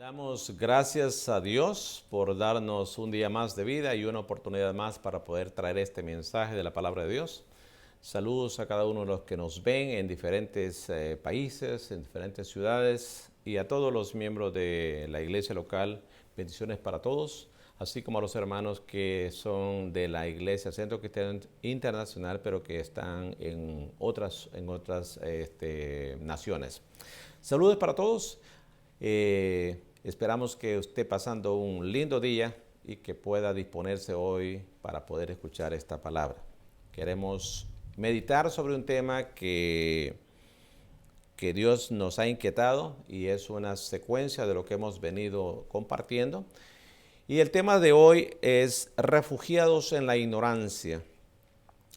Damos gracias a Dios por darnos un día más de vida y una oportunidad más para poder traer este mensaje de la palabra de Dios. Saludos a cada uno de los que nos ven en diferentes países, en diferentes ciudades y a todos los miembros de la iglesia local. Bendiciones para todos, así como a los hermanos que son de la iglesia Centro Cristiano Internacional, pero que están en otras naciones. Saludos para todos. Esperamos que esté pasando un lindo día y que pueda disponerse hoy para poder escuchar esta palabra. Queremos meditar sobre un tema que Dios nos ha inquietado y es una secuencia de lo que hemos venido compartiendo. Y el tema de hoy es refugiados en la ignorancia.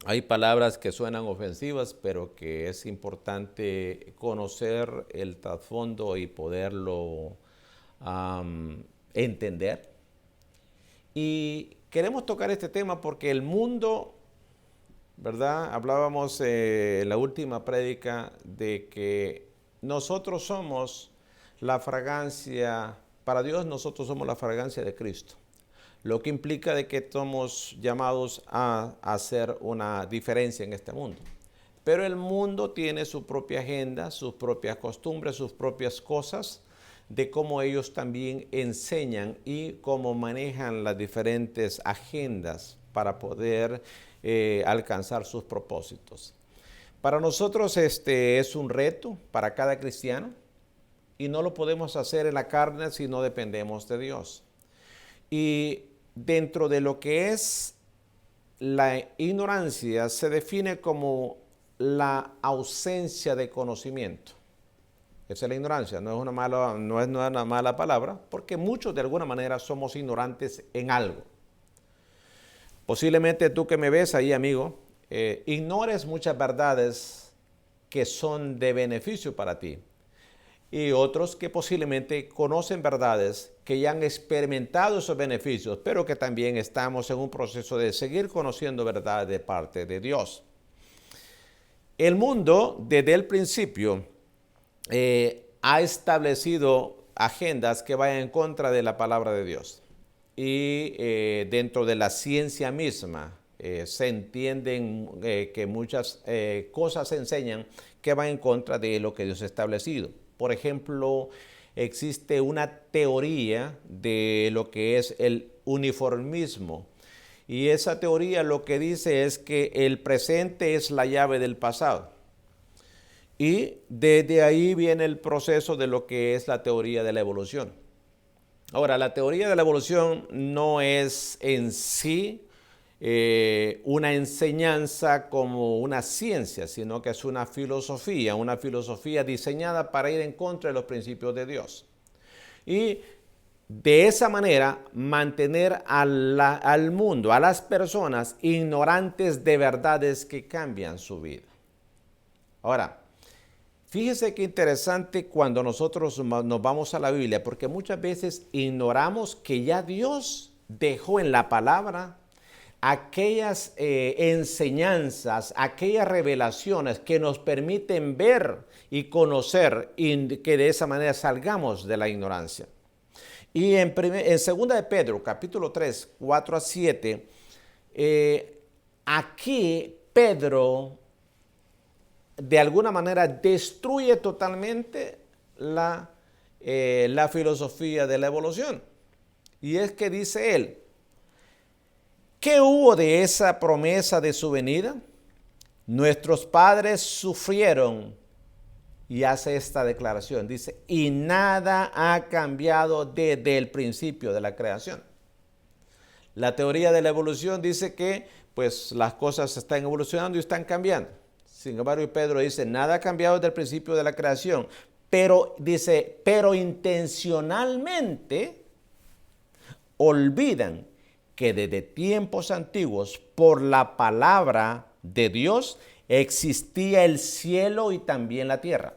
Hay palabras que suenan ofensivas, pero que es importante conocer el trasfondo y poderlo entender. Y queremos tocar este tema porque el mundo, ¿verdad? Hablábamos en la última prédica de que nosotros somos la fragancia, para Dios nosotros somos la fragancia de Cristo. Lo que implica de que somos llamados a hacer una diferencia en este mundo. Pero el mundo tiene su propia agenda, sus propias costumbres, sus propias cosas, de cómo ellos también enseñan y cómo manejan las diferentes agendas para poder alcanzar sus propósitos. Para nosotros este es un reto, para cada cristiano, y no lo podemos hacer en la carne si no dependemos de Dios. Y dentro de lo que es la ignorancia se define como la ausencia de conocimiento. Esa es la ignorancia, no es una mala palabra, porque muchos de alguna manera somos ignorantes en algo. Posiblemente tú que me ves ahí, amigo, ignores muchas verdades que son de beneficio para ti. Y otros que posiblemente conocen verdades que ya han experimentado esos beneficios, pero que también estamos en un proceso de seguir conociendo verdades de parte de Dios. El mundo, desde el principio, ha establecido agendas que vayan en contra de la palabra de Dios. Y dentro de la ciencia misma se entienden que muchas cosas se enseñan que van en contra de lo que Dios ha establecido. Por ejemplo, existe una teoría de lo que es el uniformismo. Y esa teoría lo que dice es que el presente es la llave del pasado. Y desde ahí viene el proceso de lo que es la teoría de la evolución. Ahora, la teoría de la evolución no es en sí una enseñanza como una ciencia, sino que es una filosofía diseñada para ir en contra de los principios de Dios. Y de esa manera mantener al mundo, a las personas ignorantes de verdades que cambian su vida. Ahora, fíjese qué interesante cuando nosotros nos vamos a la Biblia, porque muchas veces ignoramos que ya Dios dejó en la palabra aquellas enseñanzas, aquellas revelaciones que nos permiten ver y conocer y que de esa manera salgamos de la ignorancia. Y en 2 de Pedro, capítulo 3, 4 a 7, aquí Pedro de alguna manera destruye totalmente la filosofía de la evolución. Y es que dice él, ¿qué hubo de esa promesa de su venida? Nuestros padres sufrieron, y hace esta declaración, dice, y nada ha cambiado desde el principio de la creación. La teoría de la evolución dice que pues las cosas están evolucionando y están cambiando. Sin embargo, Pedro dice, nada ha cambiado desde el principio de la creación, pero dice, pero intencionalmente olvidan que desde tiempos antiguos, por la palabra de Dios, existía el cielo y también la tierra,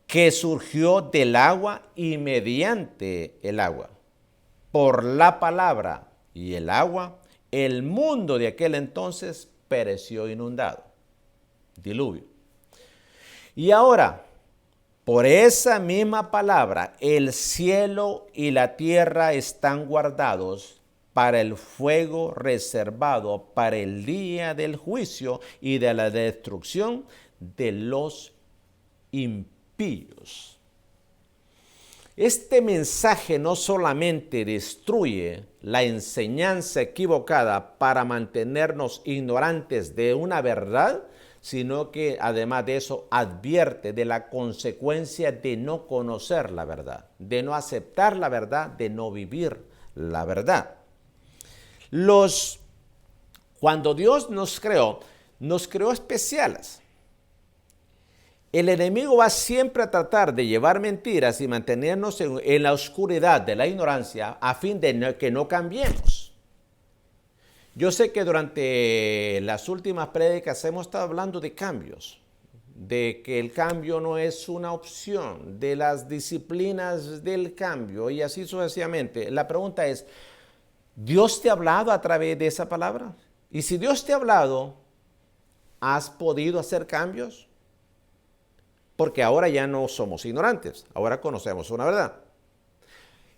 que surgió del agua y mediante el agua. Por la palabra y el agua, el mundo de aquel entonces pereció inundado. Diluvio. Y ahora, Por esa misma palabra, el cielo y la tierra están guardados para el fuego reservado para el día del juicio y de la destrucción de los impíos. Este mensaje no solamente destruye la enseñanza equivocada para mantenernos ignorantes de una verdad, sino que además de eso advierte de la consecuencia de no conocer la verdad, de no aceptar la verdad, de no vivir la verdad. Cuando Dios nos creó especiales. El enemigo va siempre a tratar de llevar mentiras y mantenernos en la oscuridad de la ignorancia a fin de que no cambiemos. Yo sé que durante las últimas prédicas hemos estado hablando de cambios, de que el cambio no es una opción, de las disciplinas del cambio y así sucesivamente. La pregunta es, ¿Dios te ha hablado a través de esa palabra? Y si Dios te ha hablado, ¿has podido hacer cambios? Porque ahora ya no somos ignorantes, ahora conocemos una verdad.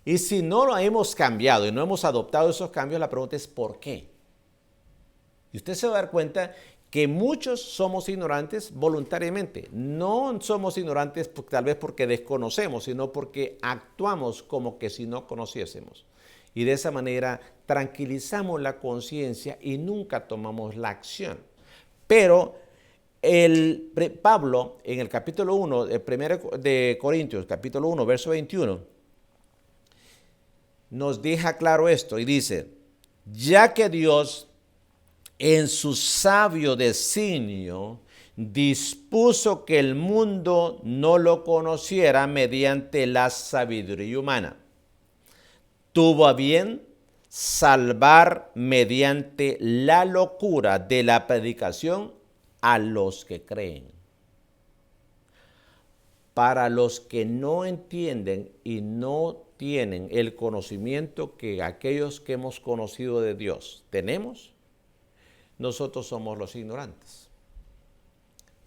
Y si no lo hemos cambiado y no hemos adoptado esos cambios, la pregunta es ¿por qué? Y usted se va a dar cuenta que muchos somos ignorantes voluntariamente. No somos ignorantes tal vez porque desconocemos, sino porque actuamos como que si no conociésemos. Y de esa manera tranquilizamos la conciencia y nunca tomamos la acción. Pero Pablo, en el capítulo 1, de Corintios, capítulo 1, verso 21, nos deja claro esto y dice, ya que Dios en su sabio designio dispuso que el mundo no lo conociera mediante la sabiduría humana, tuvo a bien salvar mediante la locura de la predicación a los que creen. Para los que no entienden y no tienen el conocimiento que aquellos que hemos conocido de Dios tenemos, nosotros somos los ignorantes.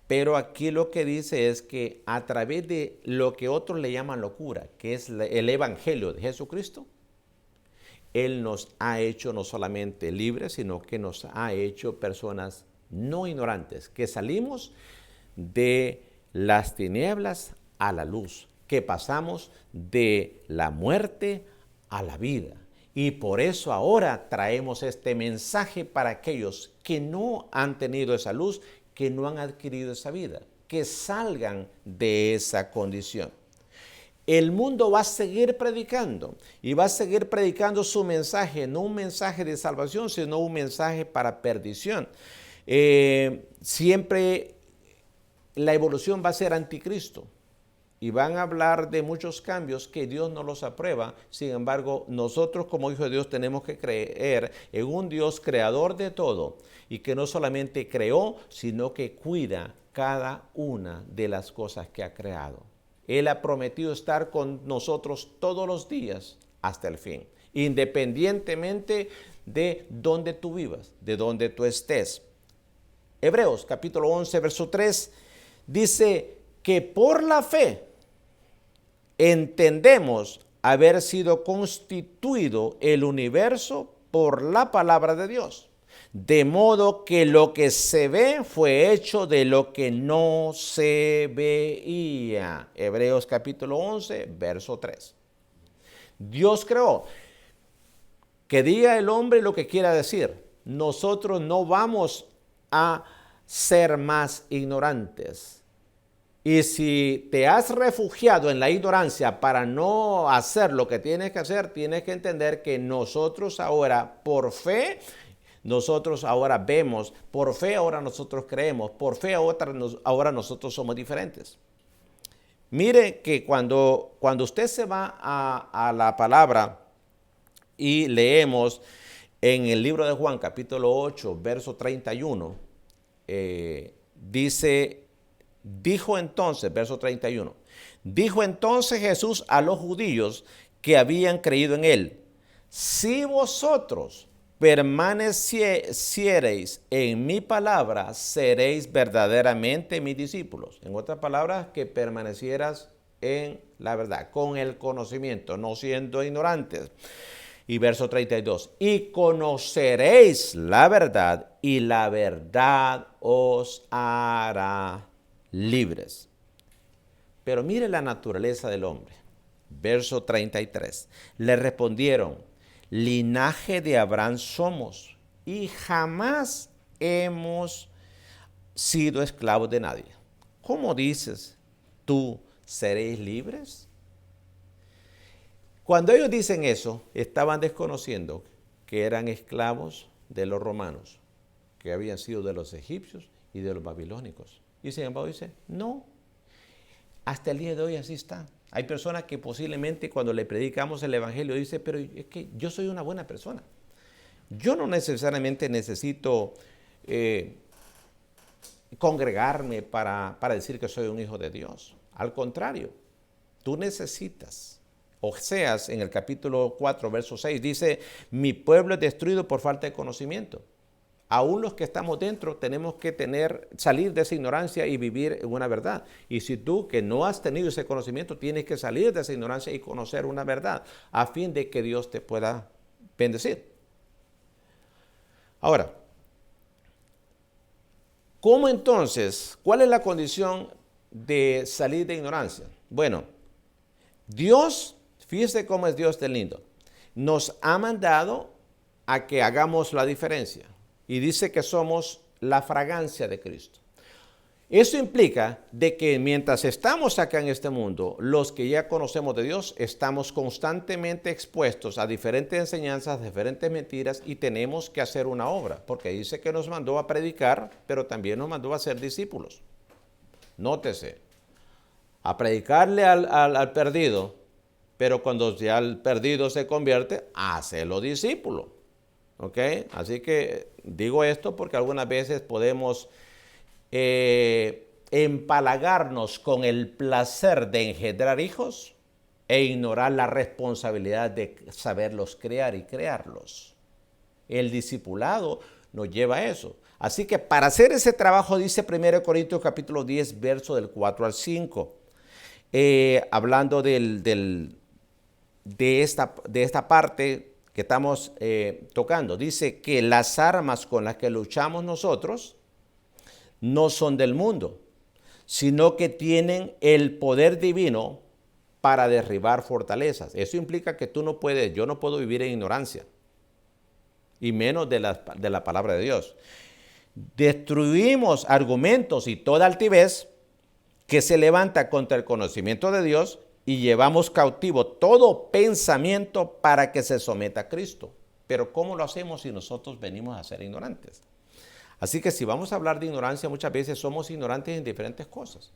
Pero aquí lo que dice es que a través de lo que otros le llaman locura, que es el Evangelio de Jesucristo, Él nos ha hecho no solamente libres, sino que nos ha hecho personas no ignorantes, que salimos de las tinieblas a la luz, que pasamos de la muerte a la vida. Y por eso ahora traemos este mensaje para aquellos que no han tenido esa luz, que no han adquirido esa vida, que salgan de esa condición. El mundo va a seguir predicando y va a seguir predicando su mensaje, no un mensaje de salvación, sino un mensaje para perdición. Siempre la evolución va a ser anticristo. Y van a hablar de muchos cambios que Dios no los aprueba. Sin embargo, nosotros como hijos de Dios tenemos que creer en un Dios creador de todo y que no solamente creó, sino que cuida cada una de las cosas que ha creado. Él ha prometido estar con nosotros todos los días hasta el fin, independientemente de donde tú vivas, de donde tú estés. Hebreos capítulo 11, verso 3 dice que por la fe entendemos haber sido constituido el universo por la palabra de Dios, de modo que lo que se ve fue hecho de lo que no se veía. Hebreos capítulo 11, verso 3. Dios creó. Que diga el hombre lo que quiera decir. Nosotros no vamos a ser más ignorantes. Y si te has refugiado en la ignorancia para no hacer lo que tienes que hacer, tienes que entender que nosotros ahora, por fe, nosotros ahora vemos, por fe ahora nosotros creemos, por fe ahora nosotros somos diferentes. Mire que cuando usted se va a la palabra y leemos en el libro de Juan, capítulo 8, verso 31, dijo entonces, verso 31, dijo entonces Jesús a los judíos que habían creído en él, si vosotros permaneciereis en mi palabra, seréis verdaderamente mis discípulos. En otras palabras, que permanecieras en la verdad, con el conocimiento, no siendo ignorantes. Y verso 32, y conoceréis la verdad, y la verdad os hará libres. Pero mire la naturaleza del hombre. Verso 33, le respondieron, linaje de Abraham somos, y jamás hemos sido esclavos de nadie. ¿Cómo dices tú, seréis libres? Cuando ellos dicen eso, estaban desconociendo que eran esclavos de los romanos, que habían sido de los egipcios y de los babilónicos. Y sin embargo dicen, no, hasta el día de hoy así está. Hay personas que posiblemente cuando le predicamos el evangelio dicen, pero es que yo soy una buena persona. Yo no necesariamente necesito congregarme para decir que soy un hijo de Dios. Al contrario, tú necesitas. Oseas en el capítulo 4, verso 6 dice, mi pueblo es destruido por falta de conocimiento. Aún los que estamos dentro tenemos que salir de esa ignorancia y vivir en una verdad. Y si tú que no has tenido ese conocimiento, tienes que salir de esa ignorancia y conocer una verdad a fin de que Dios te pueda bendecir. Ahora, ¿cómo entonces? ¿Cuál es la condición de salir de ignorancia? Bueno, Dios, fíjese cómo es Dios de lindo, nos ha mandado a que hagamos la diferencia. Y dice que somos la fragancia de Cristo. Eso implica de que mientras estamos acá en este mundo, los que ya conocemos de Dios, estamos constantemente expuestos a diferentes enseñanzas, diferentes mentiras y tenemos que hacer una obra. Porque dice que nos mandó a predicar, pero también nos mandó a ser discípulos. Nótese, a predicarle al perdido, pero cuando ya el perdido se convierte, hacelo discípulo. ¿Ok? Así que digo esto porque algunas veces podemos empalagarnos con el placer de engendrar hijos e ignorar la responsabilidad de saberlos criar y crearlos. El discipulado nos lleva a eso. Así que para hacer ese trabajo dice 1 Corintios capítulo 10, verso del 4 al 5, hablando de esta parte que estamos tocando. Dice que las armas con las que luchamos nosotros no son del mundo, sino que tienen el poder divino para derribar fortalezas. Eso implica que yo no puedo vivir en ignorancia, y menos de la palabra de Dios. Destruimos argumentos y toda altivez que se levanta contra el conocimiento de Dios y llevamos cautivo todo pensamiento para que se someta a Cristo. Pero ¿cómo lo hacemos si nosotros venimos a ser ignorantes? Así que si vamos a hablar de ignorancia, muchas veces somos ignorantes en diferentes cosas.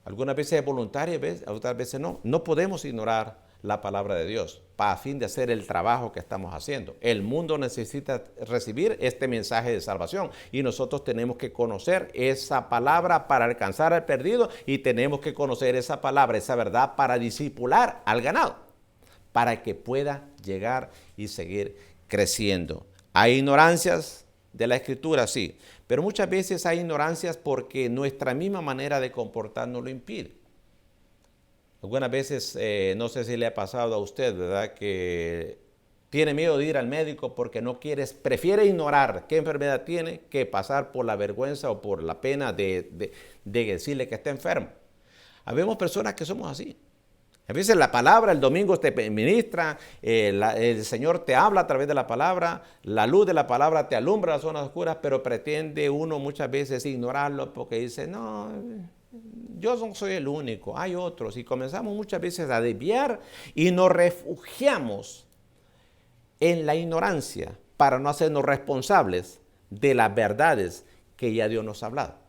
Algunas veces es voluntaria, otras veces no. No podemos ignorar la palabra de Dios para fin de hacer el trabajo que estamos haciendo. El mundo necesita recibir este mensaje de salvación y nosotros tenemos que conocer esa palabra para alcanzar al perdido y tenemos que conocer esa palabra, esa verdad para discipular al ganado, para que pueda llegar y seguir creciendo. Hay ignorancias de la Escritura, sí, pero muchas veces hay ignorancias porque nuestra misma manera de comportarnos lo impide. Algunas veces, no sé si le ha pasado a usted, ¿verdad?, que tiene miedo de ir al médico porque prefiere ignorar qué enfermedad tiene que pasar por la vergüenza o por la pena de decirle que está enfermo. Habemos personas que somos así. A veces la palabra, el domingo te ministra, el Señor te habla a través de la palabra, la luz de la palabra te alumbra las zonas oscuras, pero pretende uno muchas veces ignorarlo porque dice, no, yo no soy el único, hay otros. Y comenzamos muchas veces a desviar y nos refugiamos en la ignorancia para no hacernos responsables de las verdades que ya Dios nos ha hablado.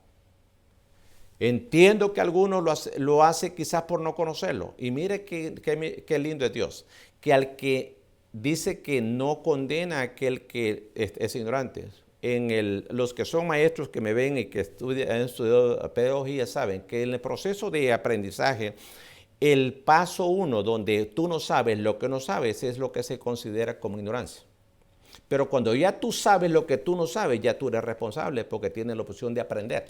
Entiendo que algunos lo hace quizás por no conocerlo. Y mire qué lindo es Dios, que al que dice que no condena a aquel que es ignorante. Los que son maestros que me ven y que han estudiado pedagogía saben que en el proceso de aprendizaje, el paso 1 donde tú no sabes lo que no sabes es lo que se considera como ignorancia. Pero cuando ya tú sabes lo que tú no sabes, ya tú eres responsable porque tienes la opción de aprender.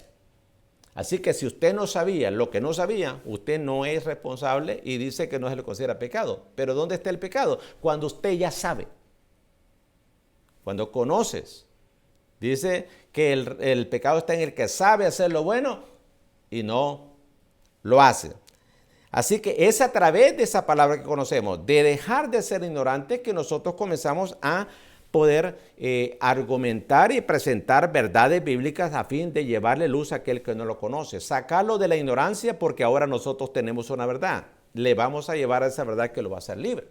Así que si usted no sabía lo que no sabía, usted no es responsable y dice que no se le considera pecado. Pero ¿dónde está el pecado? Cuando usted ya sabe. Cuando conoces. Dice que el pecado está en el que sabe hacer lo bueno y no lo hace. Así que es a través de esa palabra que conocemos, de dejar de ser ignorantes, que nosotros comenzamos a poder argumentar y presentar verdades bíblicas a fin de llevarle luz a aquel que no lo conoce. Sacarlo de la ignorancia porque ahora nosotros tenemos una verdad. Le vamos a llevar a esa verdad que lo va a hacer libre.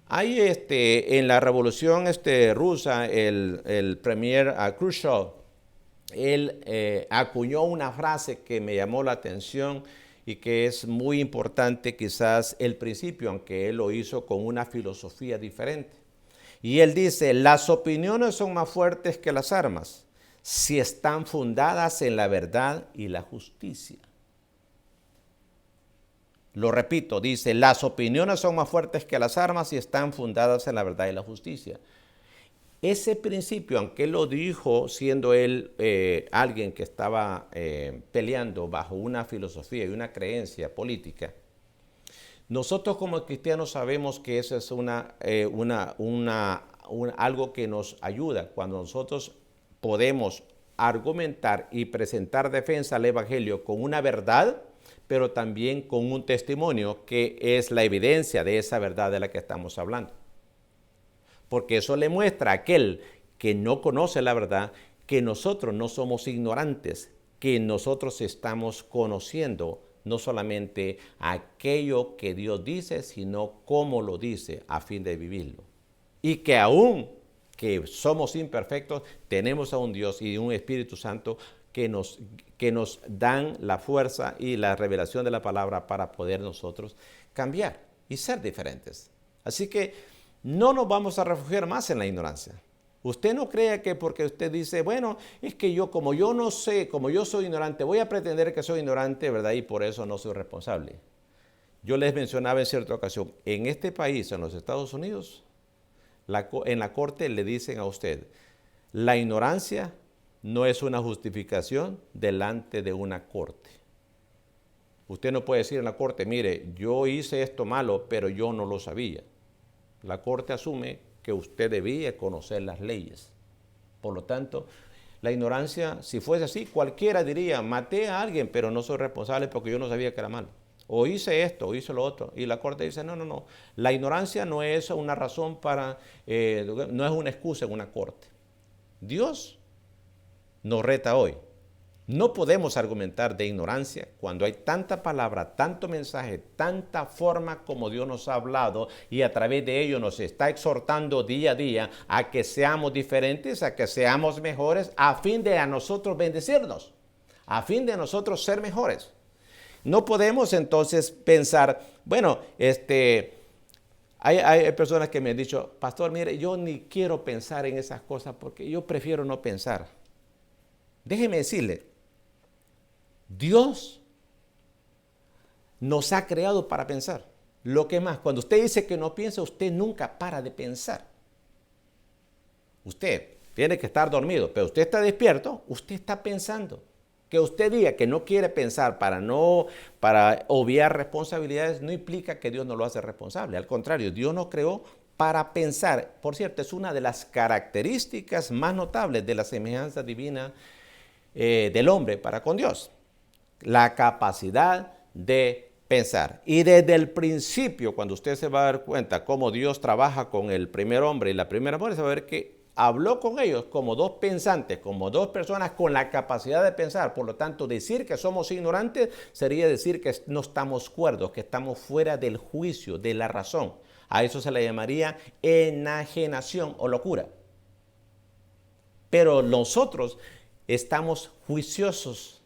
Hay en la revolución rusa, el premier Khrushchev, él acuñó una frase que me llamó la atención y que es muy importante, quizás el principio, aunque él lo hizo con una filosofía diferente. Y él dice, las opiniones son más fuertes que las armas si están fundadas en la verdad y la justicia. Lo repito, dice, las opiniones son más fuertes que las armas si están fundadas en la verdad y la justicia. Ese principio, aunque él lo dijo siendo él alguien que estaba peleando bajo una filosofía y una creencia política, nosotros como cristianos sabemos que eso es algo que nos ayuda cuando nosotros podemos argumentar y presentar defensa al Evangelio con una verdad, pero también con un testimonio que es la evidencia de esa verdad de la que estamos hablando. Porque eso le muestra a aquel que no conoce la verdad que nosotros no somos ignorantes, que nosotros estamos conociendo no solamente aquello que Dios dice, sino cómo lo dice a fin de vivirlo. Y que aún que somos imperfectos, tenemos a un Dios y un Espíritu Santo que nos dan la fuerza y la revelación de la palabra para poder nosotros cambiar y ser diferentes. Así que no nos vamos a refugiar más en la ignorancia. Usted no crea que porque usted dice, bueno, es que yo, como yo no sé, como yo soy ignorante, voy a pretender que soy ignorante, ¿verdad? Y por eso no soy responsable. Yo les mencionaba en cierta ocasión, en este país, en los Estados Unidos, en la corte le dicen a usted, la ignorancia no es una justificación delante de una corte. Usted no puede decir en la corte, mire, yo hice esto malo, pero yo no lo sabía. La corte asume que usted debía conocer las leyes. Por lo tanto, la ignorancia, si fuese así, cualquiera diría, maté a alguien, pero no soy responsable porque yo no sabía que era malo. O hice esto, o hice lo otro. Y la corte dice, no. La ignorancia no es una razón no es una excusa en una corte. Dios nos reta hoy. No podemos argumentar de ignorancia cuando hay tanta palabra, tanto mensaje, tanta forma como Dios nos ha hablado y a través de ello nos está exhortando día a día a que seamos diferentes, a que seamos mejores, a fin de a nosotros bendecirnos, a fin de nosotros ser mejores. No podemos entonces pensar, bueno, hay personas que me han dicho, pastor, mire, yo ni quiero pensar en esas cosas porque yo prefiero no pensar. Déjeme decirle, Dios nos ha creado para pensar. Lo que más, cuando usted dice que no piensa, usted nunca para de pensar. Usted tiene que estar dormido, pero usted está despierto, usted está pensando. Que usted diga que no quiere pensar para obviar responsabilidades no implica que Dios no lo hace responsable. Al contrario, Dios nos creó para pensar. Por cierto, es una de las características más notables de la semejanza divina del hombre para con Dios. La capacidad de pensar. Y desde el principio, cuando usted se va a dar cuenta cómo Dios trabaja con el primer hombre y la primera mujer, se va a ver que habló con ellos como dos pensantes, como dos personas con la capacidad de pensar. Por lo tanto, decir que somos ignorantes sería decir que no estamos cuerdos, que estamos fuera del juicio, de la razón. A eso se le llamaría enajenación o locura. Pero nosotros estamos juiciosos,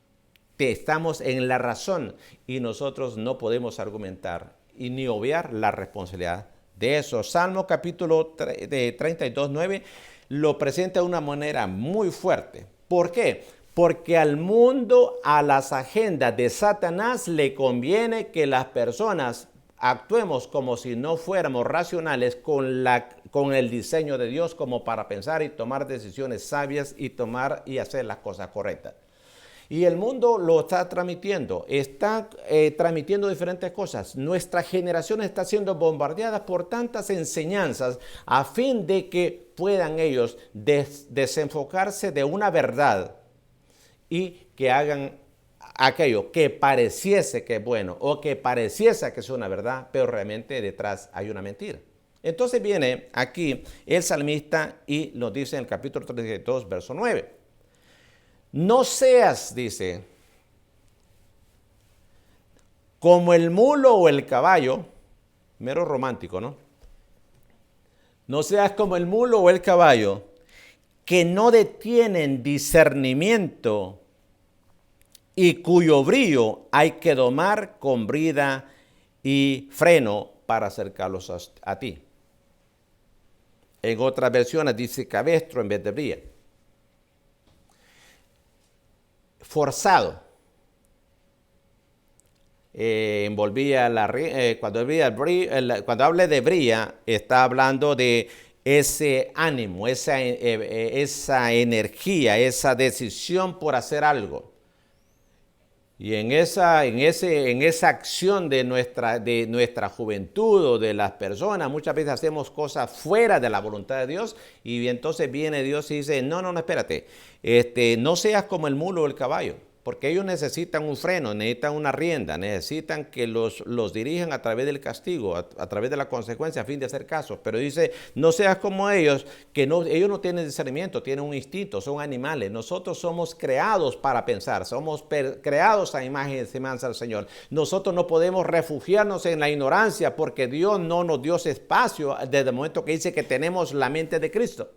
estamos en la razón y nosotros no podemos argumentar y ni obviar la responsabilidad de eso. Salmo capítulo 32, 9 lo presenta de una manera muy fuerte. ¿Por qué? Porque al mundo, a las agendas de Satanás le conviene que las personas actuemos como si no fuéramos racionales con el diseño de Dios, como para pensar y tomar decisiones sabias y hacer las cosas correctas. Y el mundo lo está transmitiendo diferentes cosas. Nuestra generación está siendo bombardeada por tantas enseñanzas a fin de que puedan ellos desenfocarse de una verdad y que hagan aquello que pareciese que es bueno o que pareciese que es una verdad, pero realmente detrás hay una mentira. Entonces viene aquí el salmista y nos dice en el capítulo 32, verso 9. No seas, dice, como el mulo o el caballo, mero romántico, ¿no? No seas como el mulo o el caballo, que no detienen discernimiento y cuyo brillo hay que domar con brida y freno para acercarlos a ti. En otras versiones dice cabestro en vez de brilla. Forzado. Cuando hable de brilla, está hablando de ese ánimo, esa energía, esa decisión por hacer algo. Y en esa acción de nuestra juventud o de las personas, muchas veces hacemos cosas fuera de la voluntad de Dios y entonces viene Dios y dice, no, espérate, no seas como el mulo o el caballo, porque ellos necesitan un freno, necesitan una rienda, necesitan que los dirijan a través del castigo, a través de la consecuencia, a fin de hacer caso. Pero dice, no seas como ellos, ellos no tienen discernimiento, tienen un instinto, son animales. Nosotros somos creados para pensar, somos creados a imagen y semejanza del Señor. Nosotros no podemos refugiarnos en la ignorancia porque Dios no nos dio ese espacio desde el momento que dice que tenemos la mente de Cristo.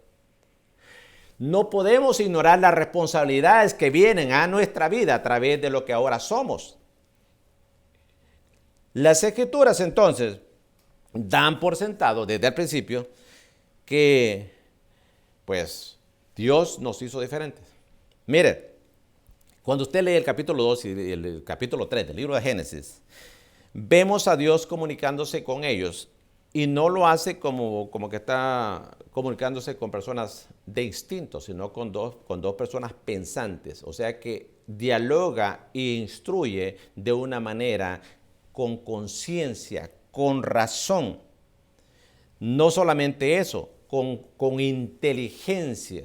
No podemos ignorar las responsabilidades que vienen a nuestra vida a través de lo que ahora somos. Las Escrituras entonces dan por sentado desde el principio que pues Dios nos hizo diferentes. Mire, cuando usted lee el capítulo 2 y el capítulo 3 del libro de Génesis, vemos a Dios comunicándose con ellos y no lo hace como que está comunicándose con personas de instinto, sino con dos personas pensantes. O sea que dialoga e instruye de una manera con conciencia, con razón. No solamente eso, con inteligencia.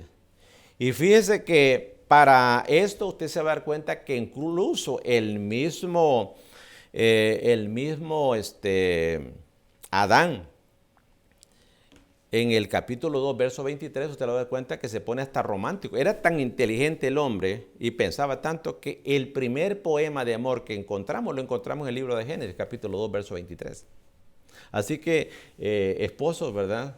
Y fíjese que para esto usted se va a dar cuenta que incluso el mismo Adán, en el capítulo 2, verso 23, usted lo va a dar cuenta que se pone hasta romántico. Era tan inteligente el hombre y pensaba tanto que el primer poema de amor que encontramos, lo encontramos en el libro de Génesis, capítulo 2, verso 23. Así que, esposos, ¿verdad?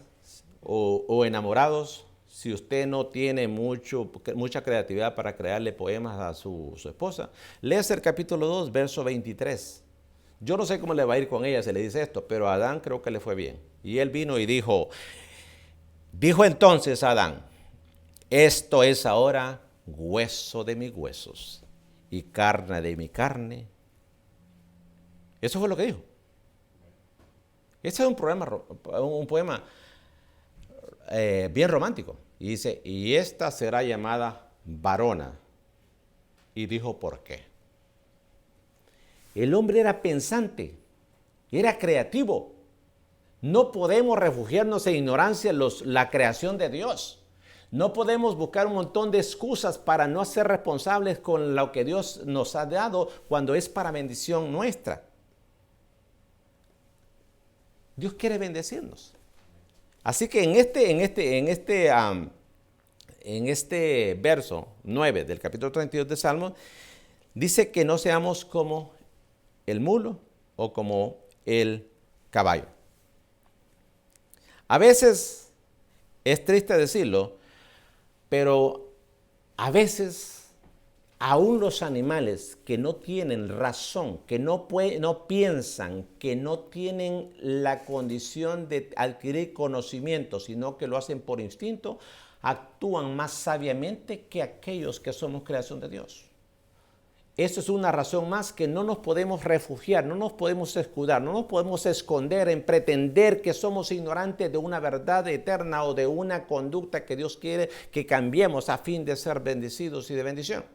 O enamorados, si usted no tiene mucha creatividad para crearle poemas a su esposa, léase el capítulo 2, verso 23. Yo no sé cómo le va a ir con ella si le dice esto, pero a Adán creo que le fue bien. Y él vino y dijo entonces Adán, esto es ahora hueso de mis huesos y carne de mi carne. Eso fue lo que dijo. Ese es un poema bien romántico. Y dice, y esta será llamada varona. Y dijo, ¿por qué? El hombre era pensante, era creativo. No podemos refugiarnos en ignorancia en la creación de Dios. No podemos buscar un montón de excusas para no ser responsables con lo que Dios nos ha dado cuando es para bendición nuestra. Dios quiere bendecirnos. Así que en este verso 9 del capítulo 32 de Salmos, dice que no seamos como el mulo o como el caballo. A veces es triste decirlo, pero a veces aún los animales que no tienen razón, que no piensan, que no tienen la condición de adquirir conocimiento, sino que lo hacen por instinto, actúan más sabiamente que aquellos que somos creación de Dios. Eso es una razón más que no nos podemos refugiar, no nos podemos escudar, no nos podemos esconder en pretender que somos ignorantes de una verdad eterna o de una conducta que Dios quiere que cambiemos a fin de ser bendecidos y de bendición.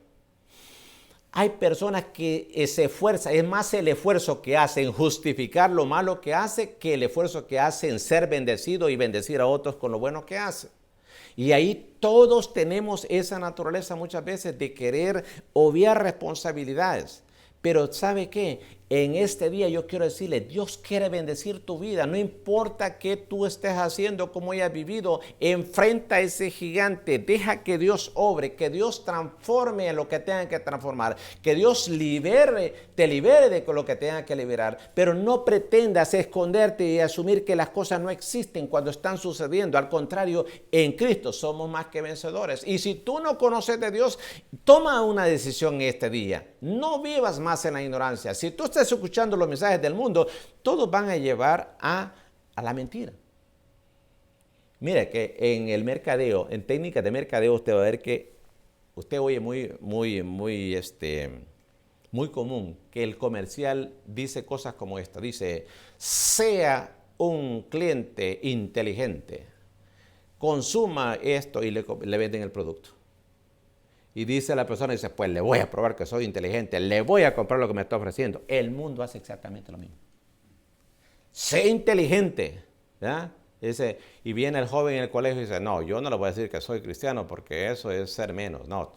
Hay personas que se esfuerzan, es más el esfuerzo que hacen justificar lo malo que hace que el esfuerzo que hacen ser bendecido y bendecir a otros con lo bueno que hace. Y ahí todos tenemos esa naturaleza muchas veces de querer obviar responsabilidades. Pero ¿sabe qué? En este día yo quiero decirle, Dios quiere bendecir tu vida. No importa qué tú estés haciendo, cómo hayas vivido, enfrenta a ese gigante. Deja que Dios obre, que Dios transforme lo que tenga que transformar. Que Dios te libere de lo que tenga que liberar. Pero no pretendas esconderte y asumir que las cosas no existen cuando están sucediendo. Al contrario, en Cristo somos más que vencedores. Y si tú no conoces de Dios, toma una decisión este día. No vivas más en la ignorancia. Si tú estás escuchando los mensajes del mundo, todos van a llevar a la mentira. Mire que en el mercadeo, en técnicas de mercadeo, usted va a ver que usted oye muy común que el comercial dice cosas como esta. Dice, sea un cliente inteligente, consuma esto y le venden el producto. Y dice la persona, dice, pues le voy a probar que soy inteligente, le voy a comprar lo que me está ofreciendo. El mundo hace exactamente lo mismo. Sé inteligente, ¿ya? Dice, y viene el joven en el colegio y dice, no, yo no le voy a decir que soy cristiano porque eso es ser menos. No,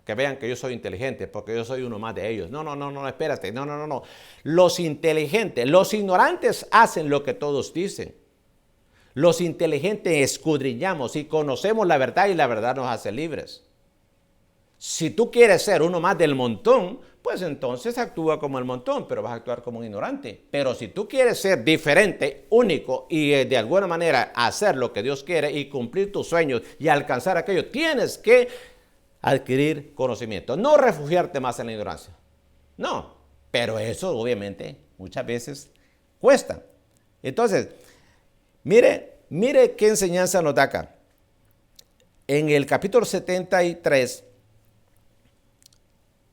que vean que yo soy inteligente porque yo soy uno más de ellos. No, espérate, no. Los inteligentes, los ignorantes hacen lo que todos dicen. Los inteligentes escudriñamos y conocemos la verdad y la verdad nos hace libres. Si tú quieres ser uno más del montón, pues entonces actúa como el montón, pero vas a actuar como un ignorante. Pero si tú quieres ser diferente, único y de alguna manera hacer lo que Dios quiere y cumplir tus sueños y alcanzar aquello, tienes que adquirir conocimiento. No refugiarte más en la ignorancia. No, pero eso obviamente muchas veces cuesta. Entonces, mire qué enseñanza nos da acá. En el capítulo 73,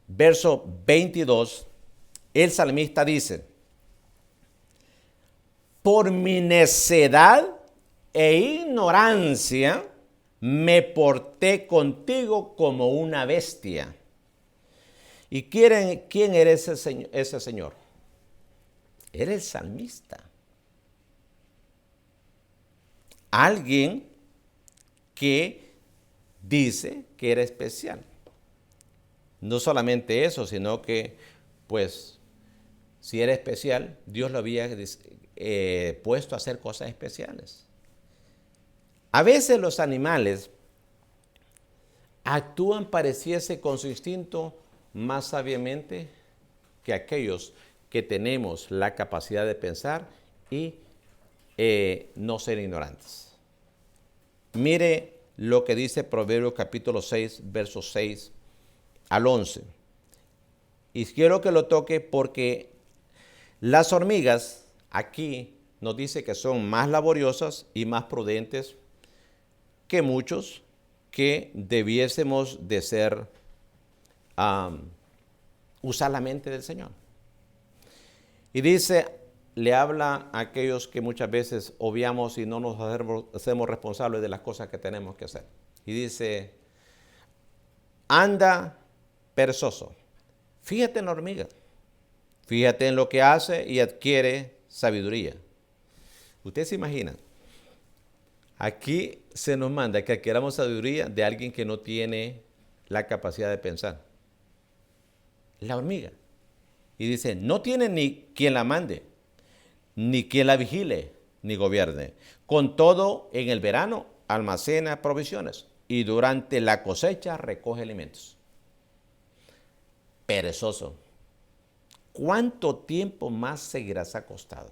verso 22, el salmista dice, por mi necedad e ignorancia me porté contigo como una bestia. ¿Y quién era ese señor? Era el salmista. Alguien que dice que era especial. No solamente eso, sino que, pues, si era especial, Dios lo había puesto a hacer cosas especiales. A veces los animales actúan, pareciese, con su instinto más sabiamente que aquellos que tenemos la capacidad de pensar y no ser ignorantes. Mire lo que dice Proverbios capítulo 6, versos 6 al 11. Y quiero que lo toque porque las hormigas aquí nos dice que son más laboriosas y más prudentes que muchos que debiésemos de ser, usar la mente del Señor. Y dice, le habla a aquellos que muchas veces obviamos y no nos hacemos responsables de las cosas que tenemos que hacer. Y dice, anda perezoso. Fíjate en la hormiga. Fíjate en lo que hace y adquiere sabiduría. Usted se imagina, aquí se nos manda que adquiramos sabiduría de alguien que no tiene la capacidad de pensar. La hormiga. Y dice, no tiene ni quien la mande, ni quien la vigile, ni gobierne. Con todo, en el verano almacena provisiones y durante la cosecha recoge alimentos. Perezoso. ¿Cuánto tiempo más seguirás acostado?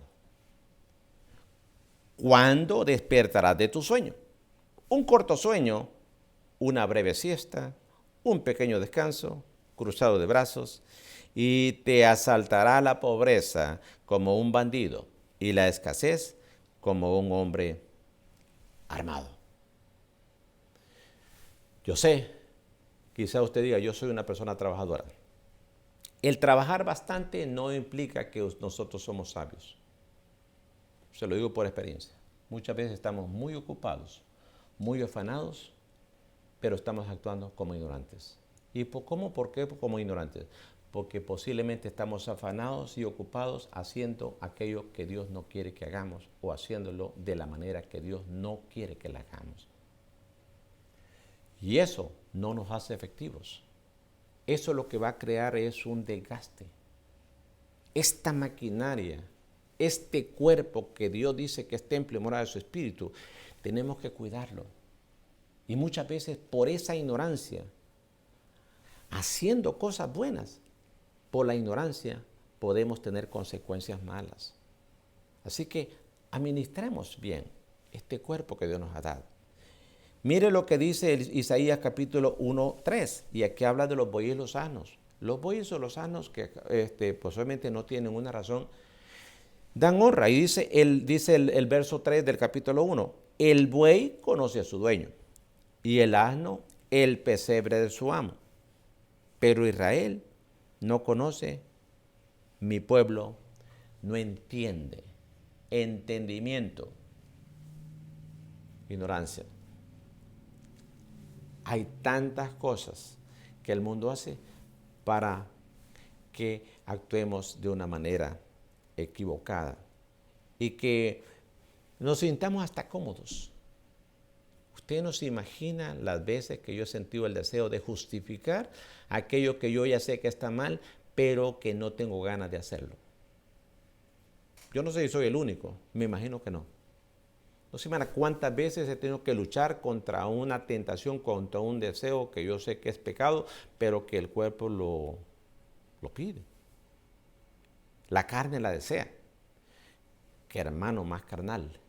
¿Cuándo despertarás de tu sueño? Un corto sueño, una breve siesta, un pequeño descanso, cruzado de brazos, y te asaltará la pobreza como un bandido y la escasez como un hombre armado. Yo sé, quizá usted diga, yo soy una persona trabajadora. El trabajar bastante no implica que nosotros somos sabios. Se lo digo por experiencia. Muchas veces estamos muy ocupados, muy afanados, pero estamos actuando como ignorantes. ¿Y cómo? ¿Por qué como ignorantes? Porque posiblemente estamos afanados y ocupados haciendo aquello que Dios no quiere que hagamos o haciéndolo de la manera que Dios no quiere que la hagamos. Y eso no nos hace efectivos. Eso lo que va a crear es un desgaste. Esta maquinaria, este cuerpo que Dios dice que es templo y morada de su Espíritu, tenemos que cuidarlo. Y muchas veces por esa ignorancia, haciendo cosas buenas, por la ignorancia podemos tener consecuencias malas. Así que administremos bien este cuerpo que Dios nos ha dado. Mire lo que dice Isaías capítulo 1:3, y aquí habla de los bueyes y los asnos. Los bueyes o los asnos que posiblemente no tienen una razón, dan honra. Y dice el verso 3 del capítulo 1, el buey conoce a su dueño y el asno el pesebre de su amo. Pero Israel no conoce, mi pueblo no entiende. Entendimiento, ignorancia. Hay tantas cosas que el mundo hace para que actuemos de una manera equivocada y que nos sintamos hasta cómodos. Usted no se imagina las veces que yo he sentido el deseo de justificar aquello que yo ya sé que está mal, pero que no tengo ganas de hacerlo. Yo no sé si soy el único, me imagino que no. No se imagina cuántas veces he tenido que luchar contra una tentación, contra un deseo que yo sé que es pecado, pero que el cuerpo lo pide. La carne la desea. Que hermano más carnal.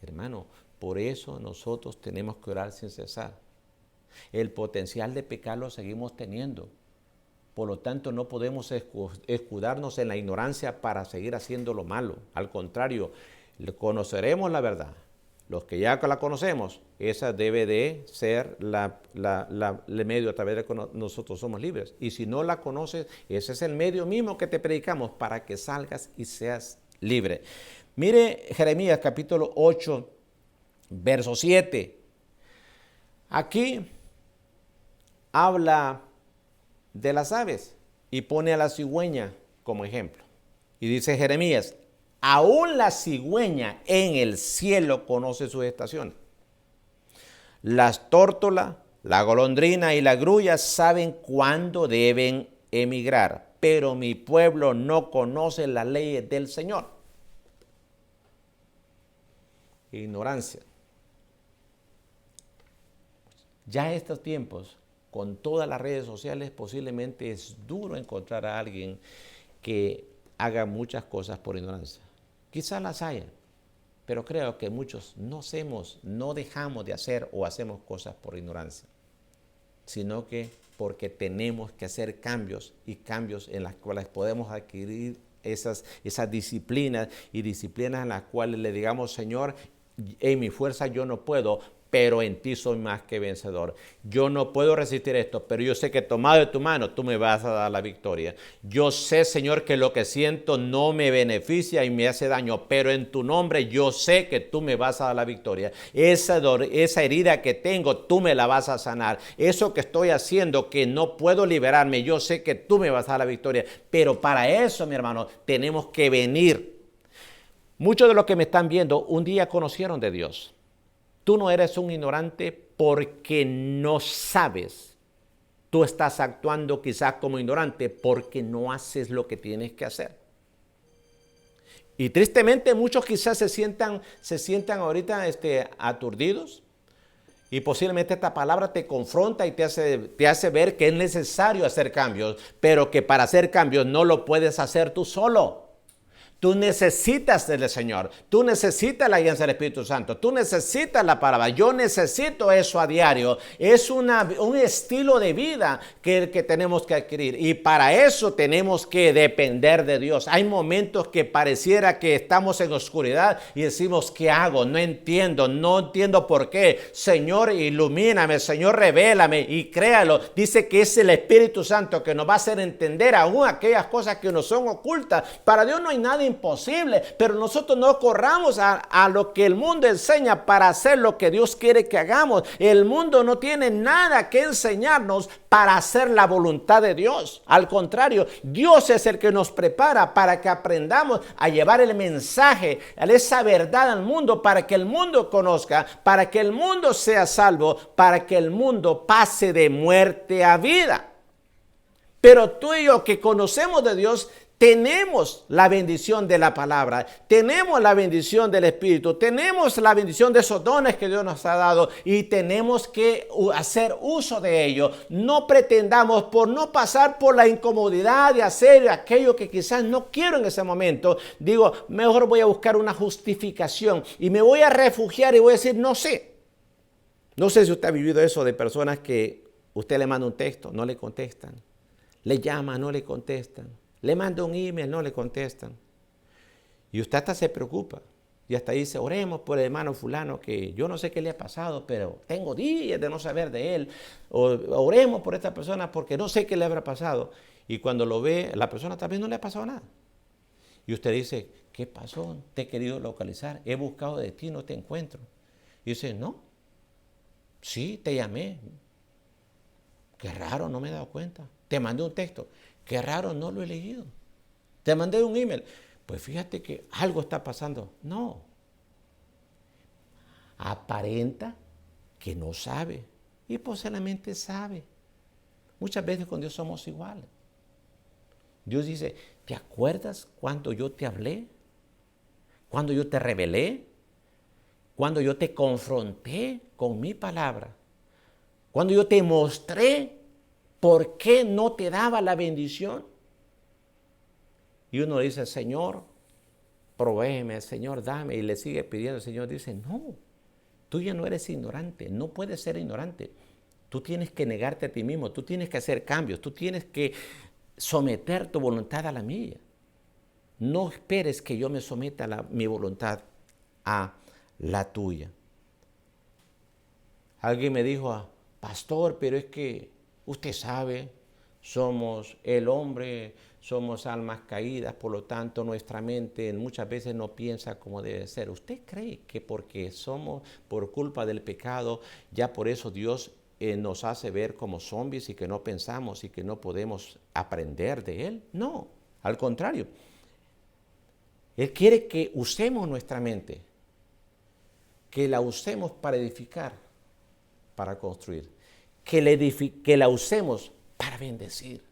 Hermano, por eso nosotros tenemos que orar sin cesar. El potencial de pecar lo seguimos teniendo. Por lo tanto, no podemos escudarnos en la ignorancia para seguir haciendo lo malo. Al contrario, conoceremos la verdad. Los que ya la conocemos, esa debe de ser el medio a través del que nosotros somos libres. Y si no la conoces, ese es el medio mismo que te predicamos para que salgas y seas libre. Mire Jeremías capítulo 8, verso 7. Aquí habla de las aves y pone a la cigüeña como ejemplo. Y dice Jeremías, aún la cigüeña en el cielo conoce sus estaciones. Las tórtolas, la golondrina y la grulla saben cuándo deben emigrar, pero mi pueblo no conoce las leyes del Señor. Ignorancia. Ya en estos tiempos, con todas las redes sociales, posiblemente es duro encontrar a alguien que haga muchas cosas por ignorancia. Quizás las haya, pero creo que muchos no dejamos de hacer o hacemos cosas por ignorancia, sino que porque tenemos que hacer cambios y cambios en las cuales podemos adquirir esas disciplinas y disciplinas en las cuales le digamos, Señor, en mi fuerza yo no puedo, pero en ti soy más que vencedor. Yo no puedo resistir esto, pero yo sé que tomado de tu mano, tú me vas a dar la victoria. Yo sé, Señor, que lo que siento no me beneficia y me hace daño, pero en tu nombre yo sé que tú me vas a dar la victoria. Esa herida que tengo, tú me la vas a sanar. Eso que estoy haciendo, que no puedo liberarme, yo sé que tú me vas a dar la victoria. Pero para eso, mi hermano, tenemos que venir. Muchos de los que me están viendo un día conocieron de Dios. Tú no eres un ignorante porque no sabes. Tú estás actuando quizás como ignorante porque no haces lo que tienes que hacer. Y tristemente muchos quizás se sientan ahorita aturdidos. Y posiblemente esta palabra te confronta y te hace ver que es necesario hacer cambios, pero que para hacer cambios no lo puedes hacer tú solo. Tú necesitas del Señor. Tú necesitas la guía del Espíritu Santo. Tú necesitas la palabra. Yo necesito eso a diario. Es un estilo de vida que tenemos que adquirir. Y para eso tenemos que depender de Dios. Hay momentos que pareciera que estamos en oscuridad y decimos, ¿qué hago? No entiendo por qué. Señor, ilumíname. Señor, revélame. Y créalo. Dice que es el Espíritu Santo que nos va a hacer entender aún aquellas cosas que nos son ocultas. Para Dios no hay nada imposible, pero nosotros no corramos a lo que el mundo enseña para hacer lo que Dios quiere que hagamos. El mundo no tiene nada que enseñarnos para hacer la voluntad de Dios. Al contrario, Dios es el que nos prepara para que aprendamos a llevar el mensaje, esa verdad al mundo, para que el mundo conozca, para que el mundo sea salvo, para que el mundo pase de muerte a vida. Pero tú y yo que conocemos de Dios, tenemos la bendición de la palabra, tenemos la bendición del Espíritu, tenemos la bendición de esos dones que Dios nos ha dado y tenemos que hacer uso de ello. No pretendamos por no pasar por la incomodidad de hacer aquello que quizás no quiero en ese momento. Digo, mejor voy a buscar una justificación y me voy a refugiar y voy a decir, no sé. No sé si usted ha vivido eso de personas que usted le manda un texto, no le contestan. Le llama, no le contestan. Le manda un email, no le contestan. Y usted hasta se preocupa. Y hasta dice, oremos por el hermano fulano que yo no sé qué le ha pasado, pero tengo días de no saber de él. O oremos por esta persona porque no sé qué le habrá pasado. Y cuando lo ve, la persona también no le ha pasado nada. Y usted dice, ¿qué pasó? Te he querido localizar. He buscado de ti, no te encuentro. Y dice, no. Sí, te llamé. Qué raro, no me he dado cuenta. Te mandé un texto. Qué raro, no lo he leído. Te mandé un email. Pues fíjate que algo está pasando. No. Aparenta que no sabe. Y posiblemente sabe. Muchas veces con Dios somos iguales. Dios dice, ¿te acuerdas cuando yo te hablé? Cuando yo te revelé. Cuando yo te confronté con mi palabra. Cuando yo te mostré por qué no te daba la bendición. Y uno dice, Señor, provéeme, Señor, dame. Y le sigue pidiendo. El Señor dice, no, tú ya no eres ignorante. No puedes ser ignorante. Tú tienes que negarte a ti mismo. Tú tienes que hacer cambios. Tú tienes que someter tu voluntad a la mía. No esperes que yo me someta mi voluntad a la tuya. Alguien me dijo, pastor, pero es que usted sabe, somos el hombre, somos almas caídas, por lo tanto nuestra mente muchas veces no piensa como debe ser. ¿Usted cree que porque somos por culpa del pecado, ya por eso Dios nos hace ver como zombies y que no pensamos y que no podemos aprender de Él? No, al contrario. Él quiere que usemos nuestra mente, que la usemos para edificar, para construir, que la usemos para bendecir,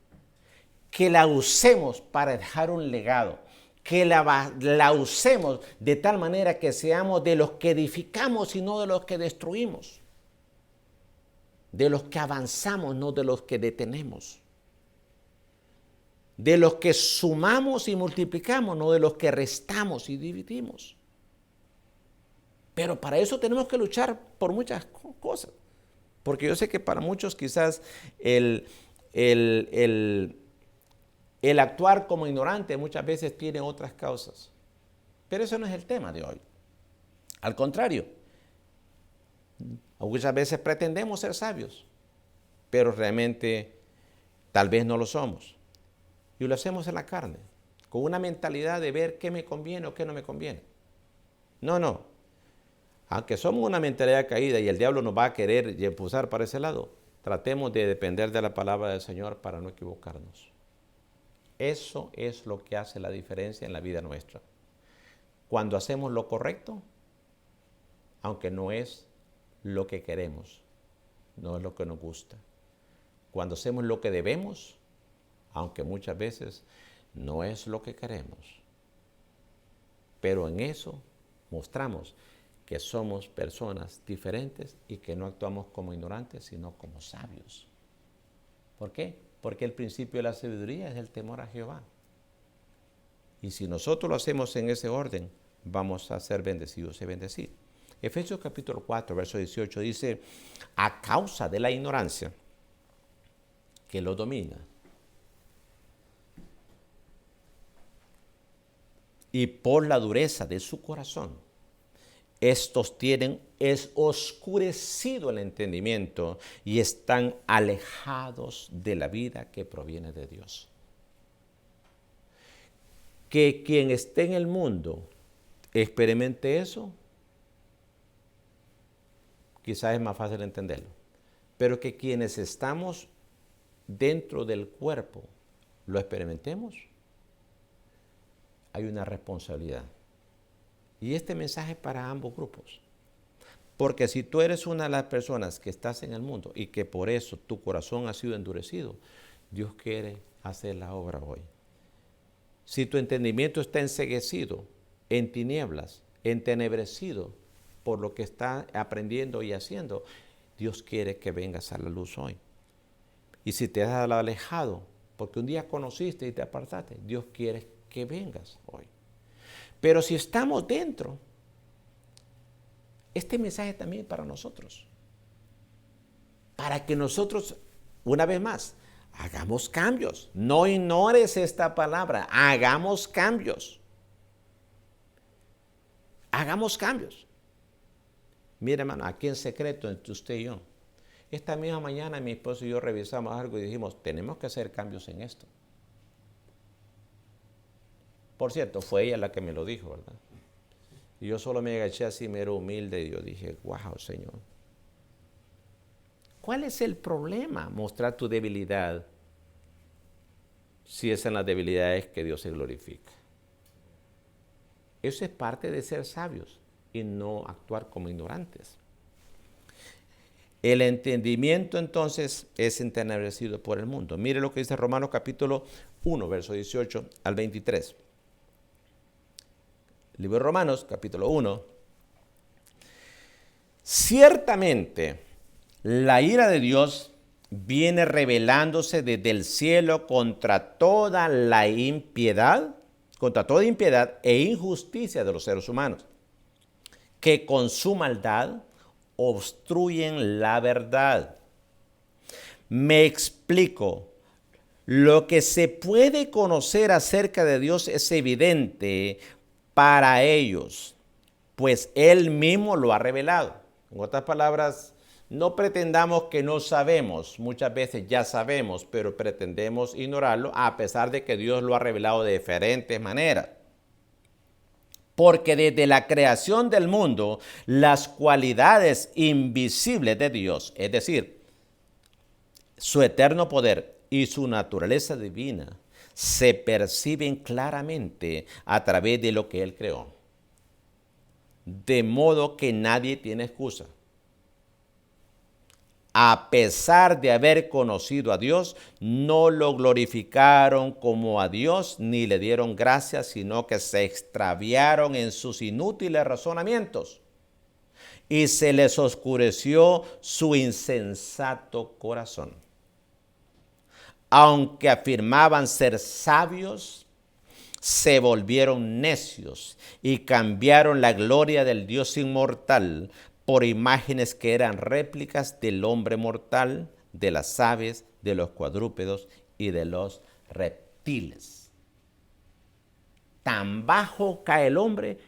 que la usemos para dejar un legado, que la usemos de tal manera que seamos de los que edificamos y no de los que destruimos, de los que avanzamos, no de los que detenemos, de los que sumamos y multiplicamos, no de los que restamos y dividimos. Pero para eso tenemos que luchar por muchas cosas. Porque yo sé que para muchos quizás el actuar como ignorante muchas veces tiene otras causas. Pero eso no es el tema de hoy. Al contrario, muchas veces pretendemos ser sabios, pero realmente tal vez no lo somos. Y lo hacemos en la carne, con una mentalidad de ver qué me conviene o qué no me conviene. No. Aunque somos una mentalidad caída y el diablo nos va a querer impulsar para ese lado, tratemos de depender de la palabra del Señor para no equivocarnos. Eso es lo que hace la diferencia en la vida nuestra. Cuando hacemos lo correcto, aunque no es lo que queremos, no es lo que nos gusta. Cuando hacemos lo que debemos, aunque muchas veces no es lo que queremos. Pero en eso mostramos que somos personas diferentes y que no actuamos como ignorantes, sino como sabios. ¿Por qué? Porque el principio de la sabiduría es el temor a Jehová. Y si nosotros lo hacemos en ese orden, vamos a ser bendecidos y bendecidos. Efesios capítulo 4, verso 18 dice, a causa de la ignorancia que lo domina y por la dureza de su corazón, estos tienen oscurecido el entendimiento y están alejados de la vida que proviene de Dios. Que quien esté en el mundo experimente eso, quizás es más fácil entenderlo. Pero que quienes estamos dentro del cuerpo lo experimentemos, hay una responsabilidad. Y este mensaje es para ambos grupos. Porque si tú eres una de las personas que estás en el mundo y que por eso tu corazón ha sido endurecido, Dios quiere hacer la obra hoy. Si tu entendimiento está enceguecido, en tinieblas, entenebrecido por lo que está aprendiendo y haciendo, Dios quiere que vengas a la luz hoy. Y si te has alejado, porque un día conociste y te apartaste, Dios quiere que vengas hoy. Pero si estamos dentro, este mensaje también es para nosotros. Para que nosotros, una vez más, hagamos cambios. No ignores esta palabra. Hagamos cambios. Hagamos cambios. Mira, hermano, aquí en secreto entre usted y yo. Esta misma mañana mi esposo y yo revisamos algo y dijimos, tenemos que hacer cambios en esto. Por cierto, fue ella la que me lo dijo, ¿verdad? Y yo solo me agaché así, me era humilde y yo dije, wow, Señor. ¿Cuál es el problema? Mostrar tu debilidad si es en las debilidades que Dios se glorifica. Eso es parte de ser sabios y no actuar como ignorantes. El entendimiento entonces es entenebrecido por el mundo. Mire lo que dice Romanos capítulo 1, verso 18 al 23. El libro de Romanos capítulo 1. Ciertamente, la ira de Dios viene revelándose desde el cielo contra toda impiedad e injusticia de los seres humanos, que con su maldad obstruyen la verdad. Me explico. Lo que se puede conocer acerca de Dios es evidente para ellos, pues Él mismo lo ha revelado. En otras palabras, no pretendamos que no sabemos. Muchas veces ya sabemos, pero pretendemos ignorarlo a pesar de que Dios lo ha revelado de diferentes maneras. Porque desde la creación del mundo, las cualidades invisibles de Dios, es decir, su eterno poder y su naturaleza divina, se perciben claramente a través de lo que Él creó. De modo que nadie tiene excusa. A pesar de haber conocido a Dios, no lo glorificaron como a Dios ni le dieron gracias, sino que se extraviaron en sus inútiles razonamientos y se les oscureció su insensato corazón. Aunque afirmaban ser sabios, se volvieron necios y cambiaron la gloria del Dios inmortal por imágenes que eran réplicas del hombre mortal, de las aves, de los cuadrúpedos y de los reptiles. Tan bajo cae el hombre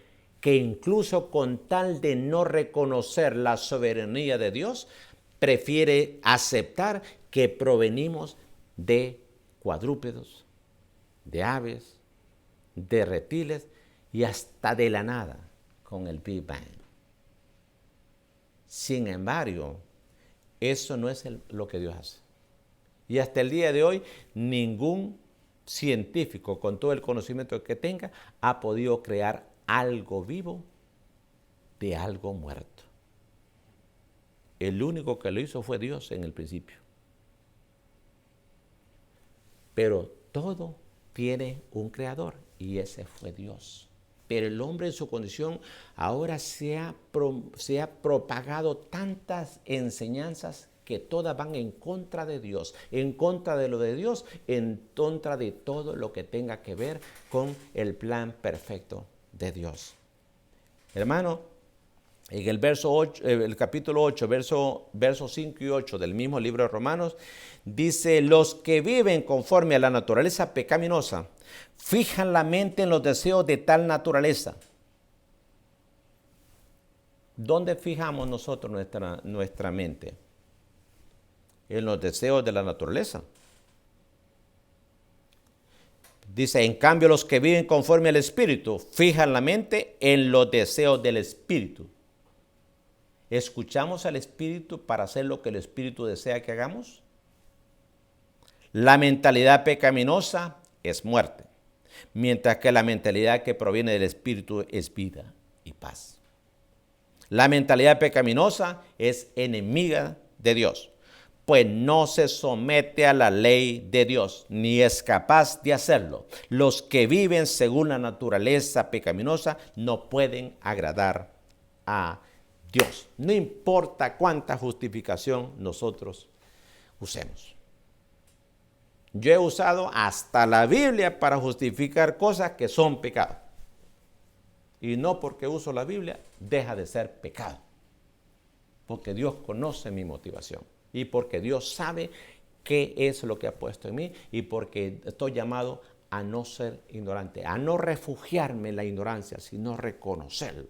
que incluso con tal de no reconocer la soberanía de Dios, prefiere aceptar que provenimos de cuadrúpedos, de aves, de reptiles y hasta de la nada con el Big Bang. Sin embargo, eso no es lo que Dios hace. Y hasta el día de hoy, ningún científico, con todo el conocimiento que tenga, ha podido crear algo vivo de algo muerto. El único que lo hizo fue Dios en el principio. Pero todo tiene un creador y ese fue Dios. Pero el hombre en su condición ahora se ha propagado tantas enseñanzas que todas van en contra de Dios, en contra de lo de Dios, en contra de todo lo que tenga que ver con el plan perfecto de Dios. Hermano, en el verso 8, el capítulo 8, versos 5 y 8 del mismo libro de Romanos, dice: los que viven conforme a la naturaleza pecaminosa fijan la mente en los deseos de tal naturaleza. ¿Dónde fijamos nosotros nuestra mente? En los deseos de la naturaleza. Dice: en cambio, los que viven conforme al Espíritu fijan la mente en los deseos del Espíritu. ¿Escuchamos al Espíritu para hacer lo que el Espíritu desea que hagamos? La mentalidad pecaminosa es muerte, mientras que la mentalidad que proviene del Espíritu es vida y paz. La mentalidad pecaminosa es enemiga de Dios, pues no se somete a la ley de Dios, ni es capaz de hacerlo. Los que viven según la naturaleza pecaminosa no pueden agradar a Dios. No importa cuánta justificación nosotros usemos. Yo he usado hasta la Biblia para justificar cosas que son pecado. Y no porque uso la Biblia deja de ser pecado. Porque Dios conoce mi motivación. Y porque Dios sabe qué es lo que ha puesto en mí. Y porque estoy llamado a no ser ignorante. A no refugiarme en la ignorancia, sino reconocerlo.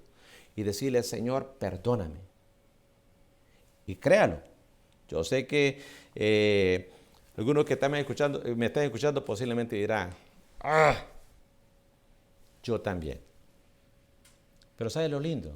Y decirle: Señor, perdóname. Y créalo. Yo sé que algunos que me están escuchando posiblemente dirán: yo también. Pero ¿sabe lo lindo?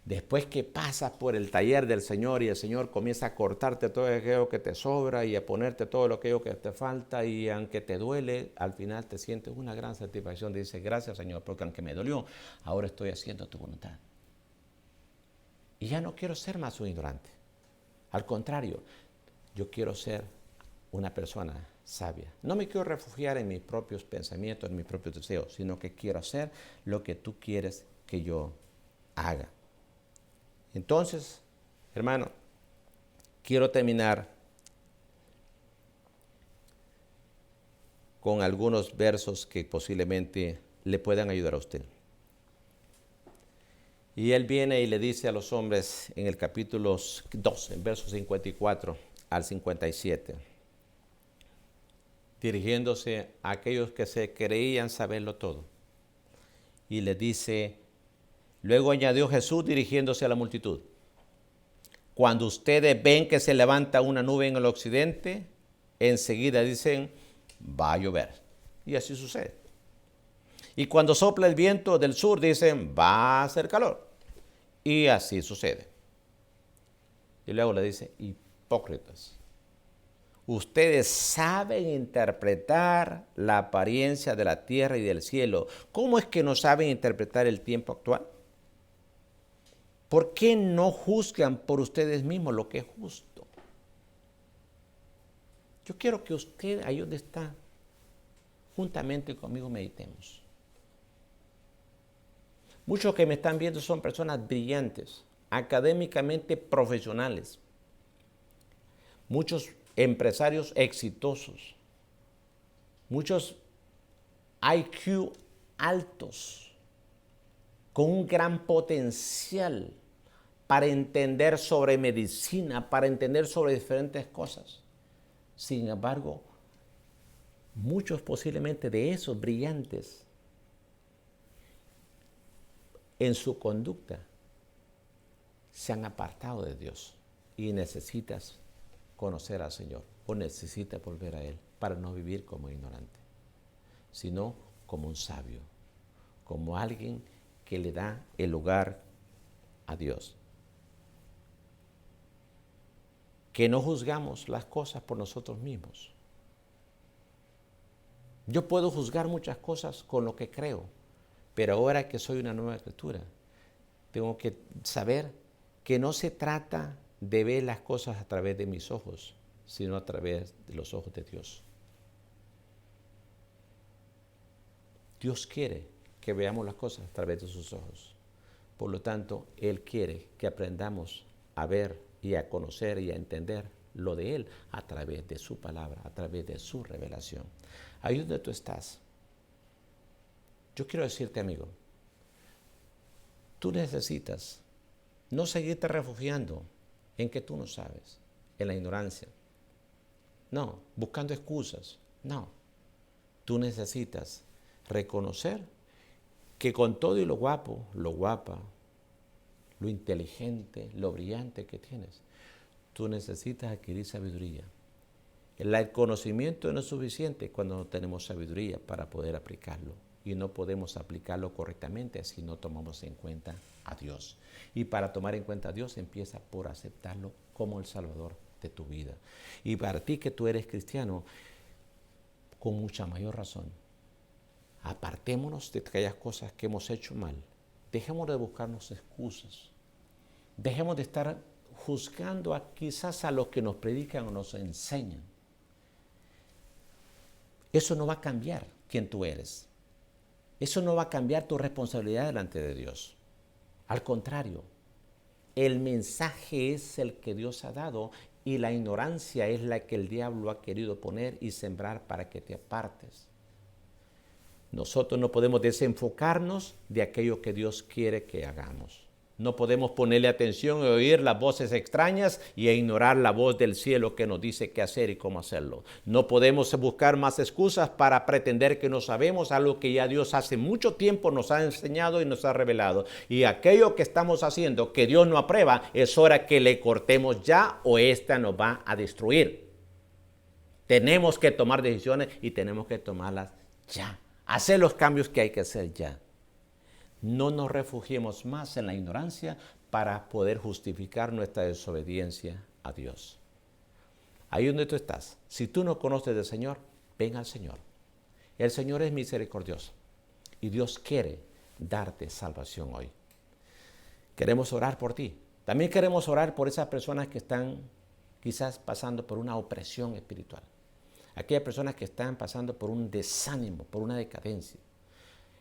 Después que pasas por el taller del Señor y el Señor comienza a cortarte todo aquello que te sobra y a ponerte todo aquello que te falta, y aunque te duele, al final te sientes una gran satisfacción. Dices: gracias, Señor, porque aunque me dolió, ahora estoy haciendo tu voluntad. Y ya no quiero ser más un ignorante. Al contrario, yo quiero ser una persona sabia. No me quiero refugiar en mis propios pensamientos, en mis propios deseos, sino que quiero hacer lo que tú quieres que yo haga. Entonces, hermano, quiero terminar con algunos versos que posiblemente le puedan ayudar a usted. Y él viene y le dice a los hombres en el capítulo 2, en versos 54 al 57, dirigiéndose a aquellos que se creían saberlo todo. Y les dice: luego añadió Jesús dirigiéndose a la multitud: cuando ustedes ven que se levanta una nube en el occidente, enseguida dicen: va a llover. Y así sucede. Y cuando sopla el viento del sur, dicen: va a hacer calor. Y así sucede. Y luego le dice: hipócritas, ustedes saben interpretar la apariencia de la tierra y del cielo. ¿Cómo es que no saben interpretar el tiempo actual? ¿Por qué no juzgan por ustedes mismos lo que es justo? Yo quiero que usted, ahí donde está, juntamente conmigo meditemos. Muchos que me están viendo son personas brillantes, académicamente profesionales. Muchos empresarios exitosos. Muchos IQ altos, con un gran potencial para entender sobre medicina, para entender sobre diferentes cosas. Sin embargo, muchos posiblemente de esos brillantes, en su conducta, se han apartado de Dios, y necesitas conocer al Señor, o necesitas volver a Él para no vivir como ignorante, sino como un sabio, como alguien que le da el lugar a Dios. Que no juzgamos las cosas por nosotros mismos. Yo puedo juzgar muchas cosas con lo que creo, pero ahora que soy una nueva criatura, tengo que saber que no se trata de ver las cosas a través de mis ojos, sino a través de los ojos de Dios. Dios quiere que veamos las cosas a través de sus ojos. Por lo tanto, Él quiere que aprendamos a ver y a conocer y a entender lo de Él a través de su palabra, a través de su revelación. Ahí donde tú estás, yo quiero decirte, amigo, tú necesitas no seguirte refugiando en que tú no sabes, en la ignorancia. No, buscando excusas. No, tú necesitas reconocer que con todo y lo guapo, lo guapa, lo inteligente, lo brillante que tienes, tú necesitas adquirir sabiduría. El conocimiento no es suficiente cuando no tenemos sabiduría para poder aplicarlo. Y no podemos aplicarlo correctamente si no tomamos en cuenta a Dios. Y para tomar en cuenta a Dios, empieza por aceptarlo como el Salvador de tu vida. Y para ti que tú eres cristiano, con mucha mayor razón, apartémonos de aquellas cosas que hemos hecho mal. Dejemos de buscarnos excusas. Dejemos de estar juzgando quizás a los que nos predican o nos enseñan. Eso no va a cambiar quién tú eres. Eso no va a cambiar tu responsabilidad delante de Dios. Al contrario, el mensaje es el que Dios ha dado y la ignorancia es la que el diablo ha querido poner y sembrar para que te apartes. Nosotros no podemos desenfocarnos de aquello que Dios quiere que hagamos. No podemos ponerle atención y oír las voces extrañas y ignorar la voz del cielo que nos dice qué hacer y cómo hacerlo. No podemos buscar más excusas para pretender que no sabemos algo que ya Dios hace mucho tiempo nos ha enseñado y nos ha revelado. Y aquello que estamos haciendo que Dios no aprueba, es hora que le cortemos ya o esta nos va a destruir. Tenemos que tomar decisiones y tenemos que tomarlas ya. Hacer los cambios que hay que hacer ya. No nos refugiemos más en la ignorancia para poder justificar nuestra desobediencia a Dios. Ahí donde tú estás, si tú no conoces del Señor, ven al Señor. El Señor es misericordioso y Dios quiere darte salvación hoy. Queremos orar por ti. También queremos orar por esas personas que están quizás pasando por una opresión espiritual. Aquellas personas que están pasando por un desánimo, por una decadencia.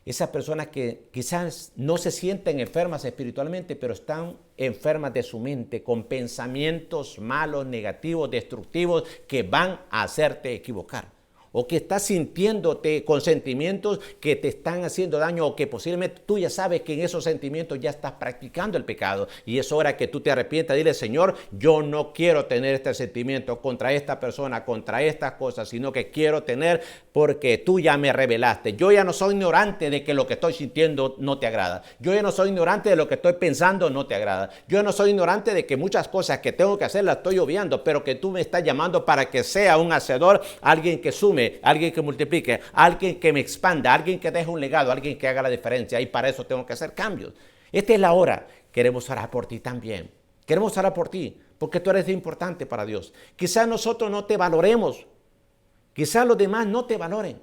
Esas personas que quizás no se sienten enfermas espiritualmente, pero están enfermas de su mente, con pensamientos malos, negativos, destructivos, que van a hacerte equivocar. O que estás sintiéndote con sentimientos que te están haciendo daño, o que posiblemente tú ya sabes que en esos sentimientos ya estás practicando el pecado. Y es hora que tú te arrepientas. Dile, Señor, yo no quiero tener este sentimiento contra esta persona, contra estas cosas, sino que quiero tener porque tú ya me revelaste. Yo ya no soy ignorante de que lo que estoy sintiendo no te agrada. Yo ya no soy ignorante de lo que estoy pensando no te agrada. Yo ya no soy ignorante de que muchas cosas que tengo que hacer las estoy obviando, pero que tú me estás llamando para que sea un hacedor, alguien que sume, alguien que multiplique, alguien que me expanda, alguien que deje un legado, alguien que haga la diferencia. Y para eso tengo que hacer cambios. Esta es la hora. Queremos orar por ti también. Queremos orar por ti porque tú eres importante para Dios. Quizás nosotros no te valoremos. Quizás los demás no te valoren.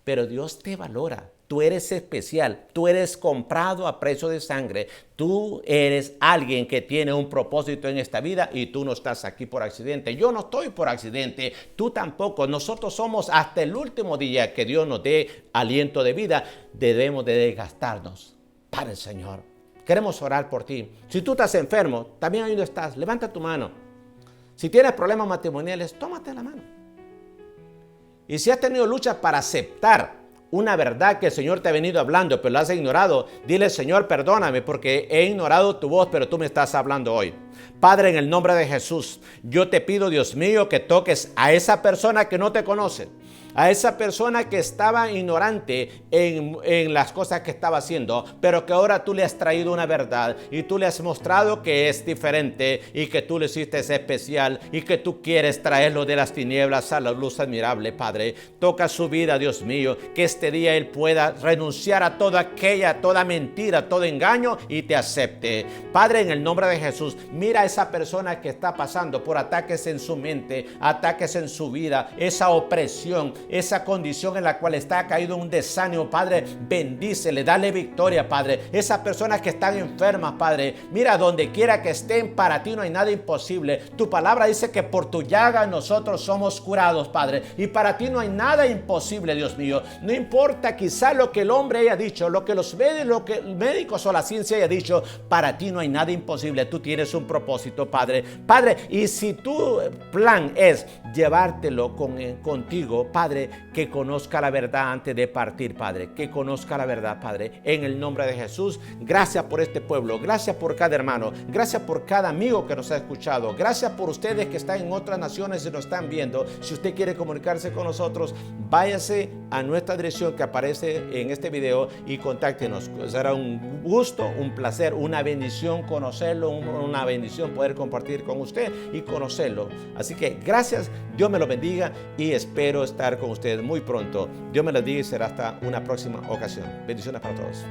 Pero Dios te valora. Tú eres especial. Tú eres comprado a precio de sangre. Tú eres alguien que tiene un propósito en esta vida y tú no estás aquí por accidente. Yo no estoy por accidente. Tú tampoco. Nosotros somos hasta el último día que Dios nos dé aliento de vida. Debemos de desgastarnos para el Señor. Queremos orar por ti. Si tú estás enfermo, también ahí donde estás, levanta tu mano. Si tienes problemas matrimoniales, tómate la mano. Y si has tenido luchas para aceptar una verdad que el Señor te ha venido hablando, pero la has ignorado, dile, Señor, perdóname porque he ignorado tu voz, pero tú me estás hablando hoy. Padre, en el nombre de Jesús, yo te pido, Dios mío, que toques a esa persona que no te conoce, a esa persona que estaba ignorante en las cosas que estaba haciendo, pero que ahora tú le has traído una verdad y tú le has mostrado que es diferente y que tú le hiciste especial y que tú quieres traerlo de las tinieblas a la luz admirable, Padre. Toca su vida, Dios mío, que este día él pueda renunciar a toda mentira, todo engaño y te acepte. Padre, en el nombre de Jesús, mira a esa persona que está pasando por ataques en su mente, ataques en su vida, esa opresión. esa condición en la cual está caído un desánimo, Padre, bendícele, dale victoria, Padre. Esas personas que están enfermas, Padre, mira, donde quiera que estén, para ti no hay nada imposible. Tu palabra dice que por tu llaga nosotros somos curados, Padre, y para ti no hay nada imposible, Dios mío. No importa quizá lo que el hombre haya dicho, lo que los médicos o la ciencia haya dicho, para ti no hay nada imposible. Tú tienes un propósito, Padre. Padre, y si tu plan es llevártelo contigo, Padre, que conozca la verdad antes de partir, Padre, que conozca la verdad, Padre, en el nombre de Jesús. Gracias por este pueblo, gracias por cada hermano, gracias por cada amigo que nos ha escuchado, gracias por ustedes que están en otras naciones y nos están viendo. Si usted quiere comunicarse con nosotros, váyase a nuestra dirección que aparece en este video y contáctenos. Será un gusto, un placer, una bendición conocerlo, una bendición poder compartir con usted y conocerlo. Así que gracias, Dios me lo bendiga y espero estar con ustedes muy pronto. Dios me lo bendiga y será hasta una próxima ocasión. Bendiciones para todos.